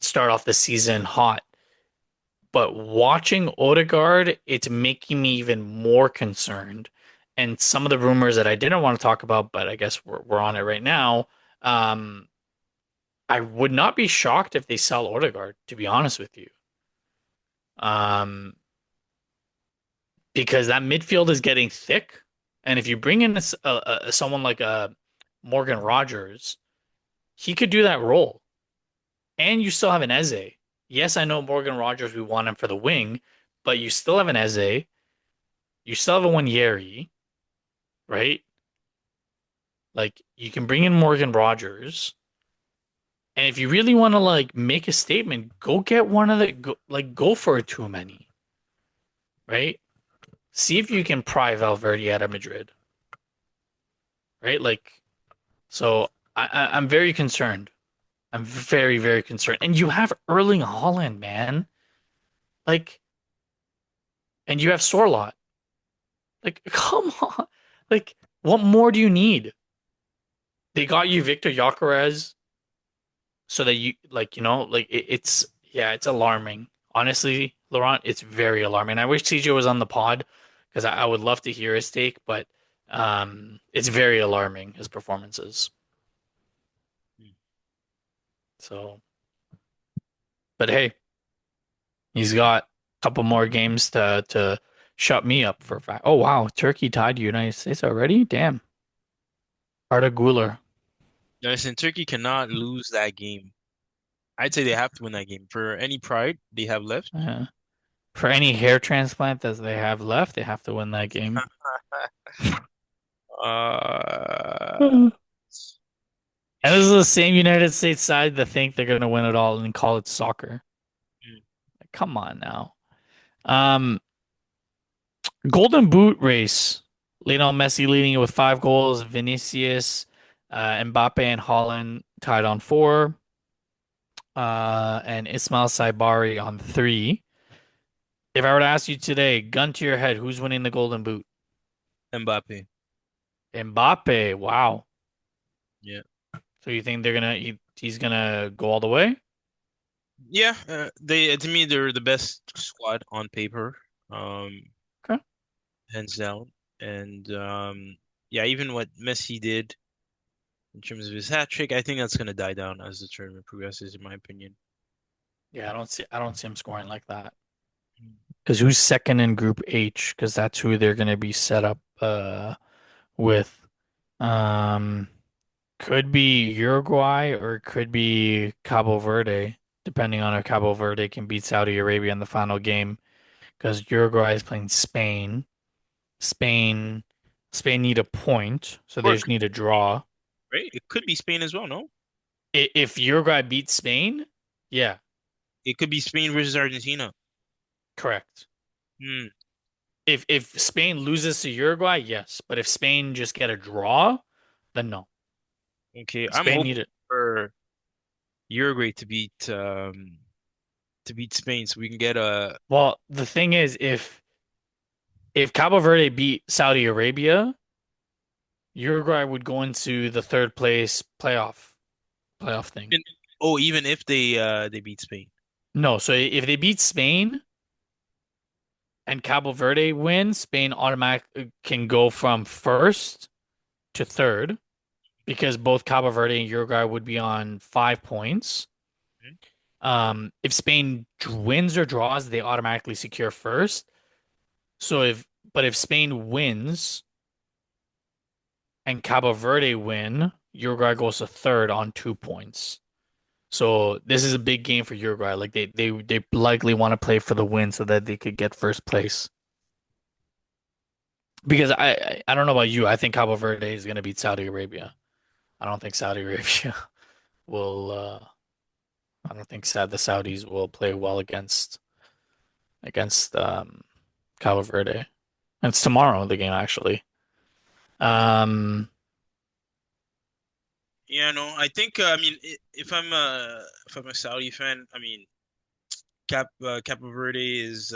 start off the season hot. But watching Odegaard, it's making me even more concerned. And some of the rumors that I didn't want to talk about, but I guess we're on it right now. Um, I would not be shocked if they sell Odegaard, to be honest with you. Um, because that midfield is getting thick. And if you bring in someone like Morgan Rogers, he could do that role. And you still have an Eze. Yes, I know Morgan Rogers, we want him for the wing, but you still have an Eze. You still have a Wanyeri, right? Like you can bring in Morgan Rogers. And if you really want to like make a statement, go get one of go for it too many, right? See if you can pry Valverde out of Madrid, right? So I'm very concerned. I'm very, very concerned. And you have Erling Haaland, man. Like, and you have Sorlot. Like, come on. Like, what more do you need? They got you Victor Gyökeres so that it's yeah, it's alarming. Honestly, Laurent, it's very alarming. I wish TJ was on the pod because I would love to hear his take, but it's very alarming his performances. mm. So, but hey, he's got a couple more games to shut me up for a fact. Oh wow, Turkey tied the United States already? Damn. Arda Güler. Listen, Turkey cannot lose that game. I'd say they have to win that game for any pride they have left. Uh, for any hair transplant that they have left, they have to win that game. Uh, And this is the same United States side that think they're gonna win it all and call it soccer. Like, come on now. Um, Golden Boot race. Lionel Messi leading it with 5 goals. Vinicius, Mbappe, and Holland tied on 4. And Ismail Saibari on 3. If I were to ask you today, gun to your head, who's winning the Golden Boot? Mbappe. Mbappe. Wow. Yeah. So you think he's gonna go all the way? Yeah, they to me they're the best squad on paper, um, Okay. hands down. And yeah, even what Messi did in terms of his hat trick, I think that's gonna die down as the tournament progresses, in my opinion. Yeah, I don't see him scoring like that. Because who's second in Group H? Because that's who they're gonna be set up with. Um, could be Uruguay or it could be Cabo Verde, depending on if Cabo Verde can beat Saudi Arabia in the final game. Because Uruguay is playing Spain. Spain, Spain need a point, so they Or it just could need a be Spain, draw. right? It could be Spain as well, no? If Uruguay beats Spain, yeah, It could be Spain versus Argentina. correct. Hmm. If Spain loses to Uruguay, yes. But if Spain just get a draw, then no. Okay, I'm Spain need hoping it. for Uruguay to beat Spain so we can get a Well, the thing is, if Cabo Verde beat Saudi Arabia, Uruguay would go into the third place playoff thing. even, even if they beat Spain. No, so if they beat Spain and Cabo Verde wins, Spain automatically can go from first to third because both Cabo Verde and Uruguay would be on 5 points. Hmm? If Spain wins or draws, they automatically secure first. So if Spain wins, and Cabo Verde win, Uruguay goes to third on 2 points. So this is a big game for Uruguay. Like they likely want to play for the win so that they could get first place. Because I don't know about you, I think Cabo Verde is going to beat Saudi Arabia. I don't think Saudi Arabia will. I don't think the Saudis will play well against Cabo Verde. And it's tomorrow the game actually. Um, Yeah, no, I think I mean if I'm a Saudi fan, I mean Capo Verde is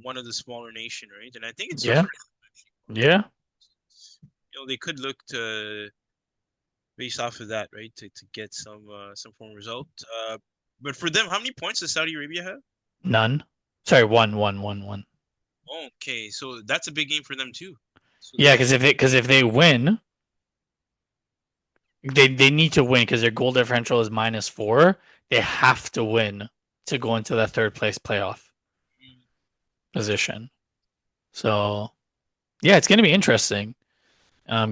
one of the smaller nation, right? And I think it's yeah, suffering. yeah, They could look to based off of that, right, to get some form of result. But for them, how many points does Saudi Arabia have? none. Sorry, one. Okay, so that's a big game for them too. So Yeah, because if they win, they need to win because their goal differential is -4. They have to win to go into the third place playoff position. So yeah, it's gonna be interesting.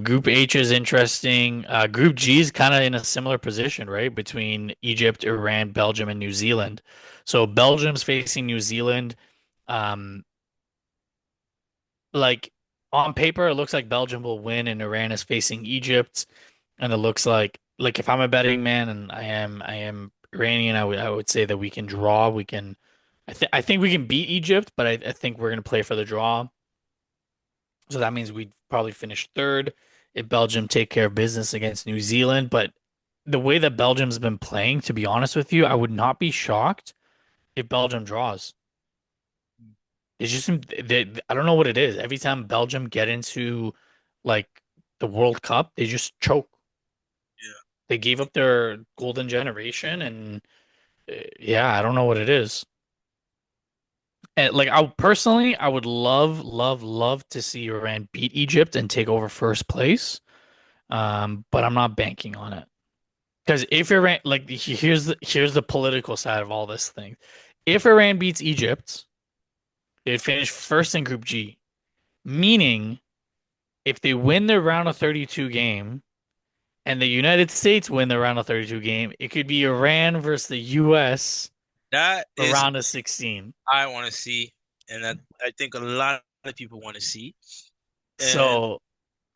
Group H is interesting. Group G is kind of in a similar position, right? Between Egypt, Iran, Belgium, and New Zealand. So Belgium's facing New Zealand. Um, like on paper, it looks like Belgium will win, and Iran is facing Egypt. And it looks like if I'm a betting man and I am Iranian, I would say that we can draw. We can I think we can beat Egypt, but I think we're gonna play for the draw. So that means we'd probably finish third if Belgium take care of business against New Zealand. But the way that Belgium's been playing, to be honest with you, I would not be shocked if Belgium draws. It's just I don't know what it is. Every time Belgium get into like the World Cup, they just choke. yeah, They gave up their golden generation, and yeah, I don't know what it is. And like I personally, I would love to see Iran beat Egypt and take over first place. But I'm not banking on it because if Iran, like, here's the political side of all this thing. If Iran beats Egypt, they'd finish first in Group G, meaning if they win their round of 32 game and the United States win the round of 32 game, it could be Iran versus the US that for is round of 16. I want to see, and that I think a lot of people want to see, and So,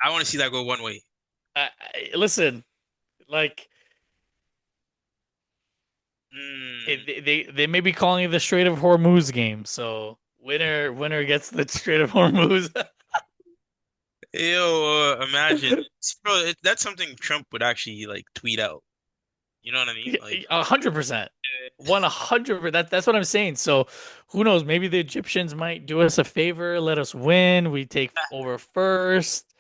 I want to see that go one way. listen, like Mm. they may be calling it the Strait of Hormuz game. So winner gets the Strait of Hormuz. Yo, imagine, bro, that's something Trump would actually like tweet out. You know what I mean? Like, 100%. 100%. That's what I'm saying. So who knows? Maybe the Egyptians might do us a favor, let us win. We take over first,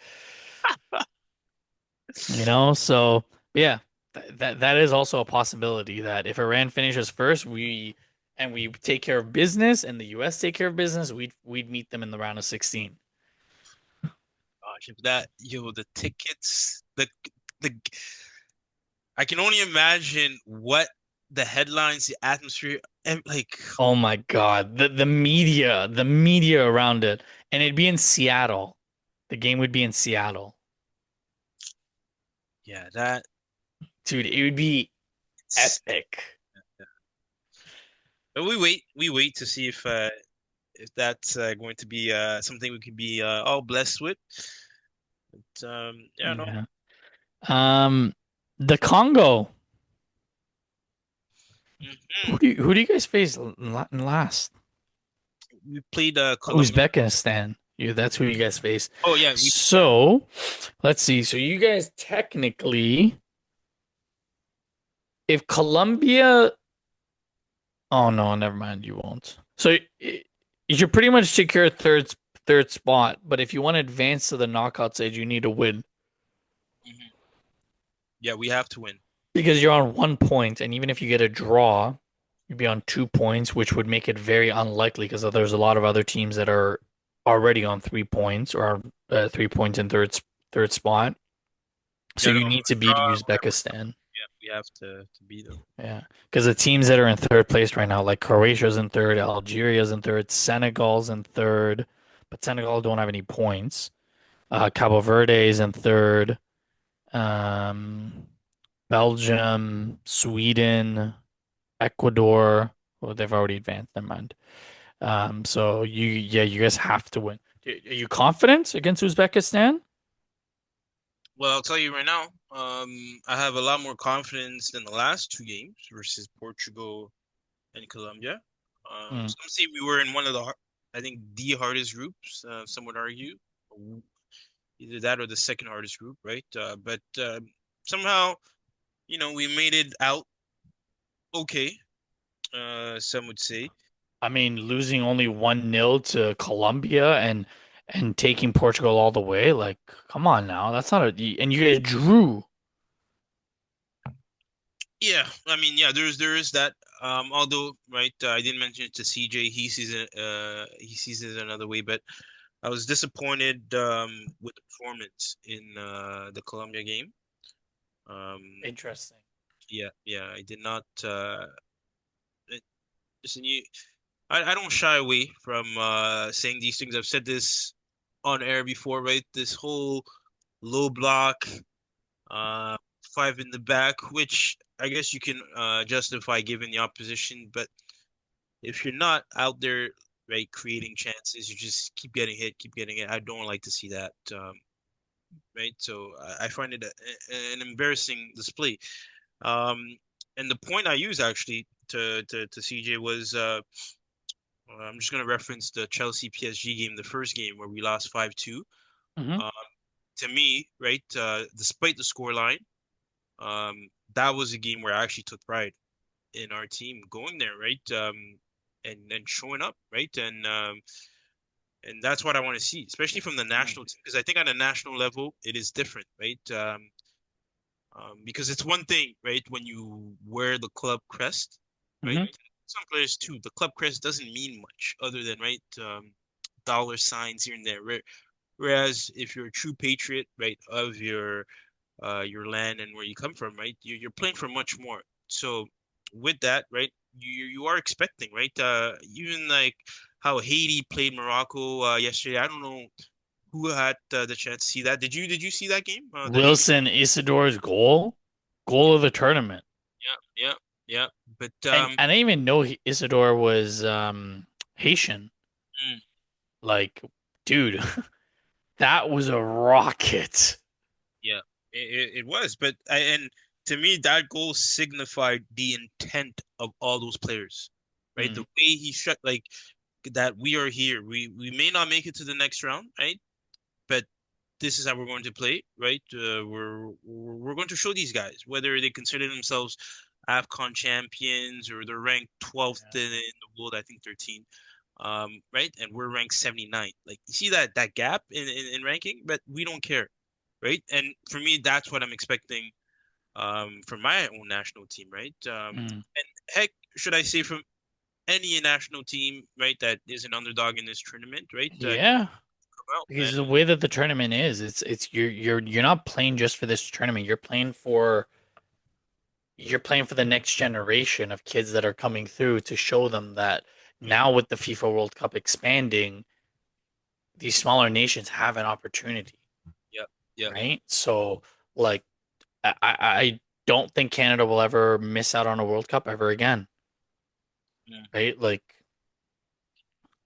So yeah, that is also a possibility that if Iran finishes first, we take care of business and the US take care of business, we'd meet them in the round of 16. gosh, if that, yo, the tickets, the, I can only imagine what the headlines, the atmosphere, and like, Oh my God. The media around it. And it'd be in Seattle. The game would be in Seattle. yeah, that. Dude, it would be epic. But we wait to see if that's going to be something we could be all blessed with. But, yeah, no, Yeah. Um, the Congo. hmm Who do you guys face in last? we played Colombia. Uzbekistan. That's who you guys face. Oh yeah, we beat them. So, let's see. So you guys technically, if Colombia, oh no, never mind, you won't. So you should pretty much secure third spot, but if you want to advance to the knockout stage, you need to win Mhm. Yeah, we have to win. because you're on 1 point, and even if you get a draw, you'd be on 2 points, which would make it very unlikely because there's a lot of other teams that are already on 3 points or are 3 points in third spot. So Yeah, no, you need to beat draw, whatever. Uzbekistan. Yeah, we have to beat them. Yeah, because the teams that are in third place right now, like Croatia's in third, Algeria's in third, Senegal's in third, but Senegal don't have any points. Cabo Verde is in third. Um, Belgium, Sweden, Ecuador. Well, they've already advanced. Never mind. So yeah, you guys have to win. Are you confident against Uzbekistan? Well, I'll tell you right now, I have a lot more confidence than the last two games versus Portugal and Colombia. Mm, Some say we were in one of I think the hardest groups. Some would argue either that or the second hardest group, right? But somehow, we made it out okay. Some would say. I mean, losing only 1-0 to Colombia and taking Portugal all the way, like, come on now. That's not a and you guys drew. Yeah, I mean, yeah, there is that. Although, right, I didn't mention it to CJ. He sees it another way, but I was disappointed with the performance in the Colombia game. Um, Interesting. yeah, yeah, I did not. It, listen, I don't shy away from saying these things. I've said this on air before, right? This whole low block, uh, five in the back, which I guess you can justify given the opposition, but if you're not out there, right, creating chances, you just keep getting hit, keep getting it. I don't like to see that, right? So I find it an embarrassing display. Um, and the point I use actually to CJ was I'm just going to reference the Chelsea PSG game, the first game where we lost 5-2. Hmm. Um, to me, right, despite the scoreline, that was a game where I actually took pride in our team going there, right? And showing up, right? And that's what I want to see, especially from the national team, because I think on a national level it is different, right? Because it's one thing, right, when you wear the club crest, right? Hmm. Some players too, the club crest doesn't mean much other than right dollar signs here and there. Whereas if you're a true patriot, right, of your land and where you come from, right, you're playing for much more. So with that, right, you are expecting, right, even like how Haiti played Morocco yesterday. I don't know who had the chance to see that. Did you see that game? The Haiti. Wilson Isidore's goal Yeah, of the tournament. yeah, yeah, yeah. But And I didn't even know Isidore was Haitian. mm, Like, dude, that was a rocket. yeah, it was. But and to me, that goal signified the intent of all those players, right? The Mm, way he shut like that. We are here. We may not make it to the next round, right? But this is how we're going to play, right? We're going to show these guys whether they consider themselves AFCON champions or they're ranked 12th yeah. in the world, I think 13. Right? And we're ranked 79. Like you see that gap in ranking, but we don't care, right? And for me, that's what I'm expecting from my own national team, right? Mm. And heck, should I say from any national team, right, that is an underdog in this tournament, right? Yeah. Come out Because and the way that the tournament is, it's you're not playing just for this tournament. You're playing for the next generation of kids that are coming through to show them that now with the FIFA World Cup expanding, these smaller nations have an opportunity, yep, yep. right? So like I don't think Canada will ever miss out on a World Cup ever again, Mm, right? Like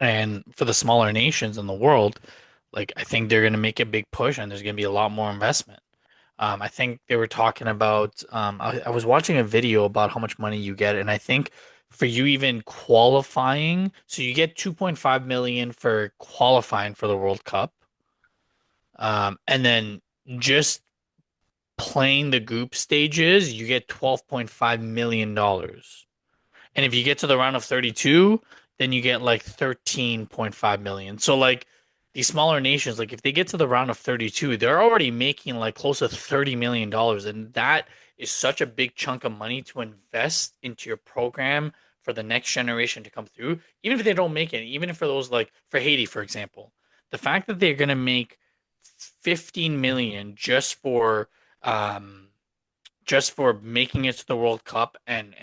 and for the smaller nations in the world, like I think they're gonna make a big push and there's gonna be a lot more investment. I think they were talking about, I was watching a video about how much money you get, and I think for you even qualifying, so you get 2.5 million for qualifying for the World Cup, and then just playing the group stages, you get $12.5 million dollars. And if you get to the round of 32, then you get like 13.5 million. So like these smaller nations, like if they get to the round of 32, they're already making like close to $30 million dollars. And that is such a big chunk of money to invest into your program for the next generation to come through. Even if they don't make it, even if for those like for Haiti, for example, the fact that they're gonna make 15 million um just for making it to the World Cup and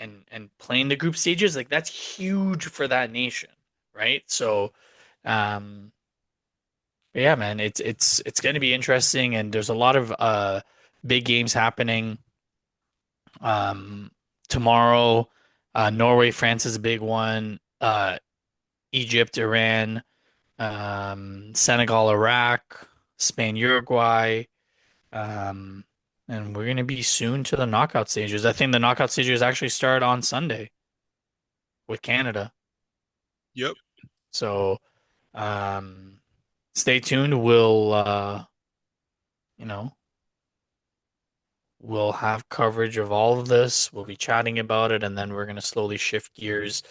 playing the group stages, like that's huge for that nation, right? So, um, Yeah, man, it's going to be interesting, and there's a lot of big games happening. Um, Tomorrow, Norway, France is a big one. Egypt, Iran, Senegal, Iraq, Spain, Uruguay. Um, and we're going to be soon to the knockout stages. I think the knockout stages actually start on Sunday with Canada. Yep. So, um, stay tuned. We'll, you know, we'll have coverage of all of this. We'll be chatting about it, and then we're going to slowly shift gears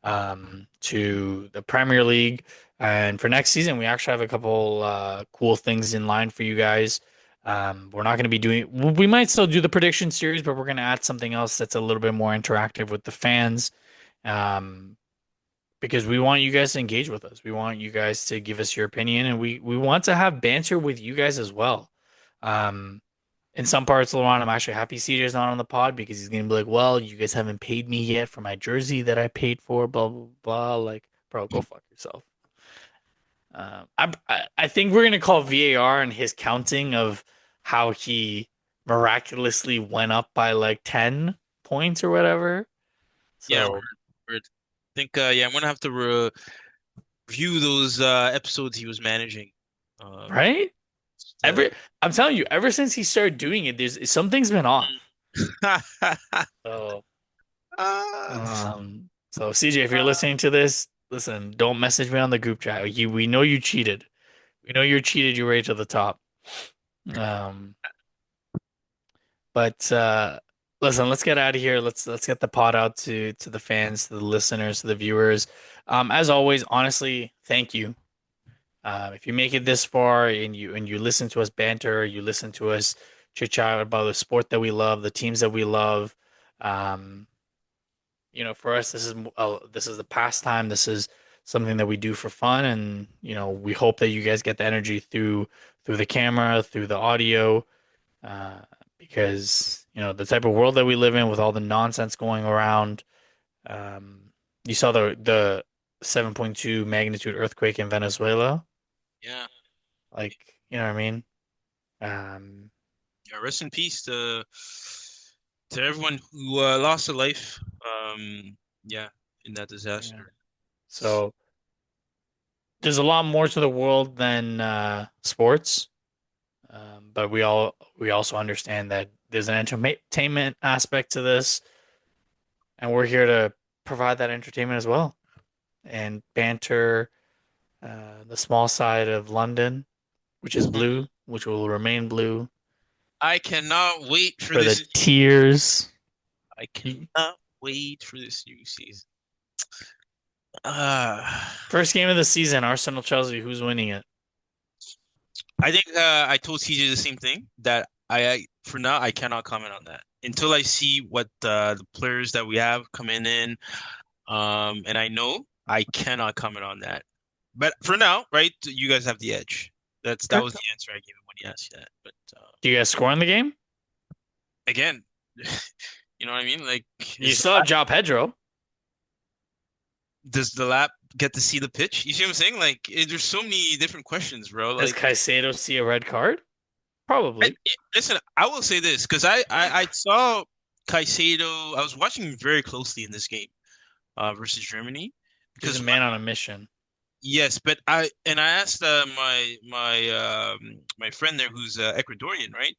to the Premier League. And for next season, we actually have a couple cool things in line for you guys. We're not going to be doing, we might still do the prediction series, but we're going to add something else that's a little bit more interactive with the fans. Um, because we want you guys to engage with us. We want you guys to give us your opinion, and we want to have banter with you guys as well. Um, in some parts, Laurent, I'm actually happy CJ's not on the pod because he's gonna be like, "Well, you guys haven't paid me yet for my jersey that I paid for." Blah blah blah. Like, bro, go fuck yourself. I think we're gonna call VAR and his counting of how he miraculously went up by like 10 points or whatever. Yeah, So, word. I think yeah, I'm gonna have to review those episodes he was managing. Um, right? just, Ever, I'm telling you, ever since he started doing it, there's something's been off. So, uh, so CJ, if you're listening to this, listen, don't message me on the group chat. We know you cheated. We know you're cheated your way to the top. Um, but listen, let's get out of here. Let's get the pod out to the fans, to the listeners, to the viewers. As always, honestly, thank you. If you make it this far and you listen to us banter, you listen to us chit chat about the sport that we love, the teams that we love. Um, for us, this is the pastime. This is something that we do for fun, and we hope that you guys get the energy through the camera, through the audio, uh, because the type of world that we live in with all the nonsense going around. Um, you saw the 7.2 magnitude earthquake in Venezuela. yeah, Like, you know what I mean? Um, yeah. Rest in peace to everyone who lost a life. Yeah, in that yeah. disaster. So there's a lot more to the world than sports. But we also understand that there's an entertainment aspect to this, and we're here to provide that entertainment as well and banter the small side of London, which is blue, which will remain blue I cannot wait for for the this. tears. I cannot wait for this new season. Uh, First game of the season, Arsenal Chelsea. Who's winning it? I think I told TJ the same thing that for now I cannot comment on that until I see what the players that we have coming in. And I know I cannot comment on that. But for now, right, you guys have the edge. That Okay. was the answer I gave him when he asked that. But Do you guys score in the game? again, you know what I mean? Like, You still have João Pedro. does the lap get to see the pitch? You see what I'm saying? Like, there's so many different questions, bro. Does Like, Caicedo see a red card? Probably. listen, I will say this because I saw Caicedo. I was watching him very closely in this game versus Germany He's a because man on a mission. yes, but I asked my friend there who's Ecuadorian, right?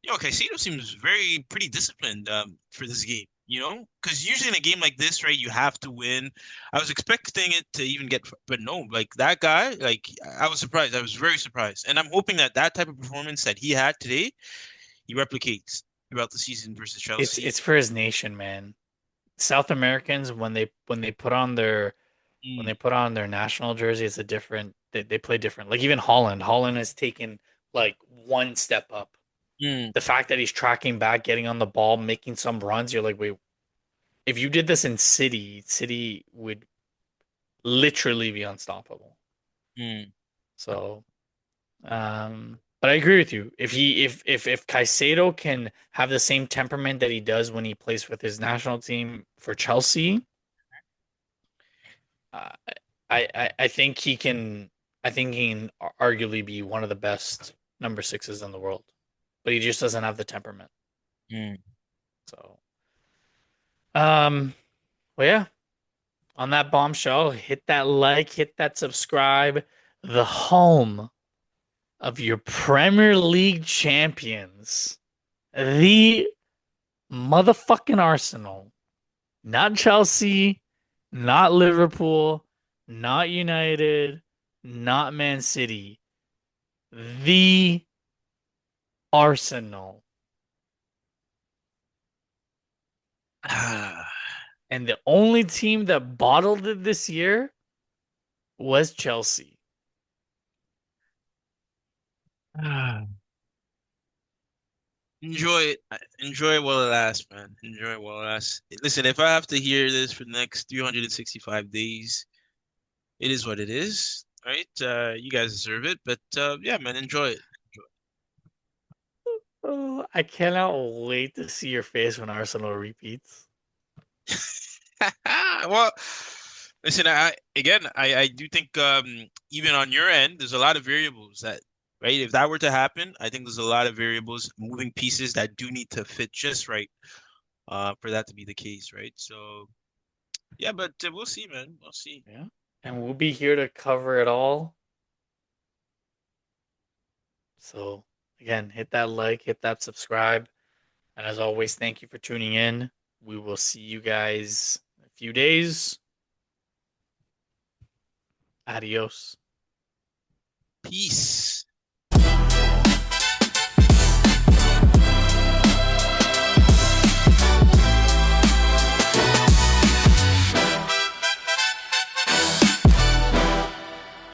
Caicedo seems very pretty disciplined for this game. Because usually in a game like this, right, you have to win. I was expecting it to even get, but no, like that guy, like I was surprised. I was very surprised, and I'm hoping that that type of performance that he had today, he replicates throughout the season versus It's Chelsea. it's for his nation, man. South Americans when they put on when they Mm, put on their national jersey, it's a different they play different. Like even Holland. Holland has taken like one step up. mm, The fact that he's tracking back, getting on the ball, making some runs, you're like, wait, if you did this in City would literally be unstoppable. mm. So, but I agree with you. If Caicedo can have the same temperament that he does when he plays with his national team for Chelsea, uh, I think he can. I think he can arguably be one of the best number sixes in the world, but he just doesn't have the temperament. Mm. So, um, well, yeah. On that bombshell, hit that like, hit that subscribe. The home of your Premier League champions, the motherfucking Arsenal, not Chelsea, not Liverpool, not United, not Man City, the Arsenal. Ah. And the only team that bottled it this year was Chelsea. Enjoy it. Enjoy it while it lasts, man. Enjoy it while it lasts. Listen, if I have to hear this for the next 365 days, it is what it is, right? You guys deserve it, but yeah, man, enjoy it. Oh, I cannot wait to see your face when Arsenal repeats. Well, listen, I do think even on your end, there's a lot of variables that, right? If that were to happen, I think there's a lot of variables, moving pieces that do need to fit just right for that to be the case, right? So yeah, but we'll see, man. We'll see. Yeah. And we'll be here to cover it all. So, again, hit that like, hit that subscribe. And as always, thank you for tuning in. We will see you guys in a few days. Adios. Peace.